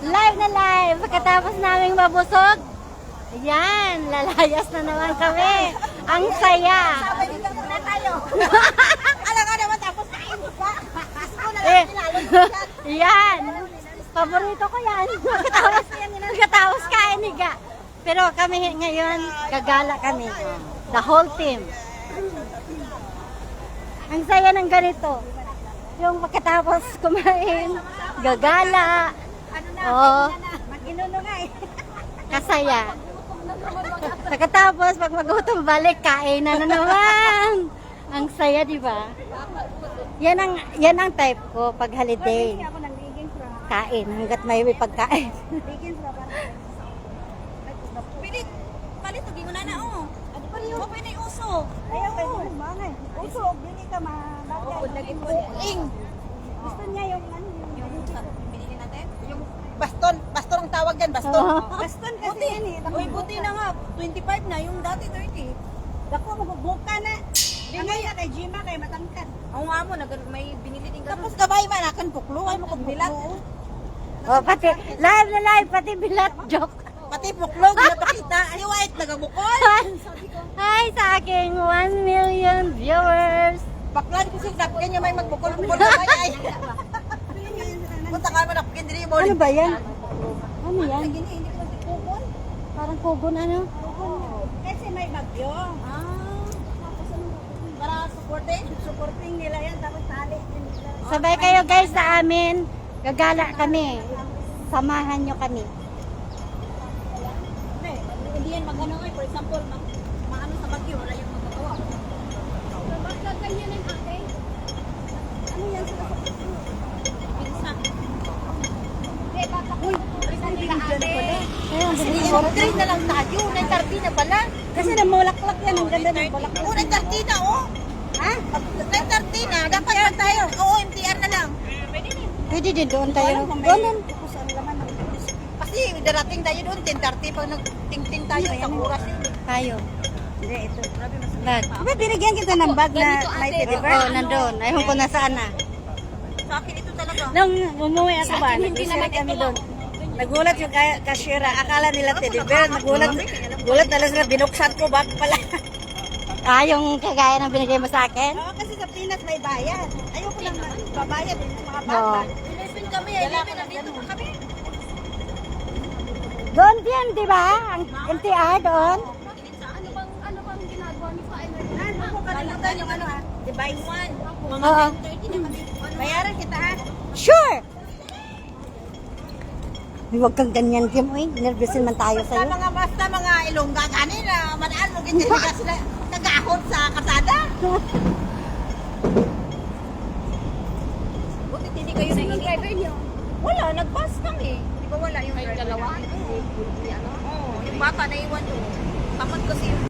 Live na live. Pagkatapos naming mabusog, ayan, lalayas na naman kami. Ang saya. Sabay dito muna tayo. Alam ka naman tapos kain pa. Gusto ko na Eh, lang pinalo dyan. yan. Paborito ko yan. Pagkatapos kain, higa. Pero kami ngayon, gagala kami. The whole team. Ang saya ng ganito. Yung pagkatapos kumain, gagala. Oo. Mag-inuno nga eh. Kasaya. Pagkatapos, pag magutom balik, kain na naman. Ang saya, di ba? Yan ang type ko pag holiday. Ako nang liging fra. Kain, hanggat may pagkain. Liging fra para. Pilit. Palit ugin mo na na oh. Ano pa riyo? Okay na yung uso. Ayaw kay mo mangay. Uso dili ka malagay. Uing. Gusto niya yung ano yung binili natin? Yung baston ang tawag diyan, baston. Baston kasi yan eh. Uy, buti na nga 25 na yung dati 30. Dako magbuka na. Dingay na kay Jima kay matangkad. Oo nga mo, may binili din ganun. Tapos gabay man akan puklo ay mo kog bilat. Oh, pati, live na live, pati bilat joke. Pati puklo ginapakita. Ay wait, nagabukol. Hi sa aking 1 million viewers. Baklan ko siya napkin niya may magbukol-bukol na ay. Punta ka man napkin diri mo. Ano ba yan? Ano yan? Gini hindi ko nagpukol. Parang kugon ano? Kasi may bagyo. Para supporting nila yan tapos tali din nila. Sabay kayo guys sa amin. Gagala kami. Samahan nyo kami. Hindi yan magano ay for example maano sa bagyo wala yung magagawa. Bakit ganyan ang ate? Ano yan sa pinsa? Eh baka uy, hindi ka ate. Ayun, Green na lang tayo, 9:30 na pala. kasi namulaklak yan. Ang ganda ng bulaklak. Oo, 9:30 na oh. Ha? 9:30 na, dapat na tayo. Oo, MTR na lang. Pwede din doon tayo. Doon. Kasi darating tayo doon, 10:30 pag nagtingting tayo, isang oras yun. Tayo. Hindi, ito. Grabe mas. Bag. Diba binigyan kita ng bag na may teddy bear? Oo, nandun. Ayun ko na saan na. Sa akin ito talaga. Nung umuwi ako ba, Hindi naman kami doon. Nagulat yung cashier, akala nila teddy bear. Nagulat na lang sila, binuksan ko, bag pala. Yung kagaya ng binigay mo sa akin? Oo, kasi sa Pinas may bayad. Ayoko lang babayad yung mga Oo. bag. 11 kami, 11 na dito pa kami. Doon din, di ba? Ang NTR doon. Ano bang ginagawa ni Fainer? Ano ko kalimutan yung ano ha? Device 1. Mga Oo. 10:30 na kami. Bayaran kita ha? Sure! Huwag kang ganyan, Kim. Uy, nervousin man tayo sa'yo. Basta mga ilongga kanin na manaan mo ganyan ka sila nagahon sa kasada. Buti hindi kayo naging driver niyo. Wala, nag-bus kami. Di ba wala yung driver? Dalawa? Oo, yung bata na iwan doon. Kapag kasi yung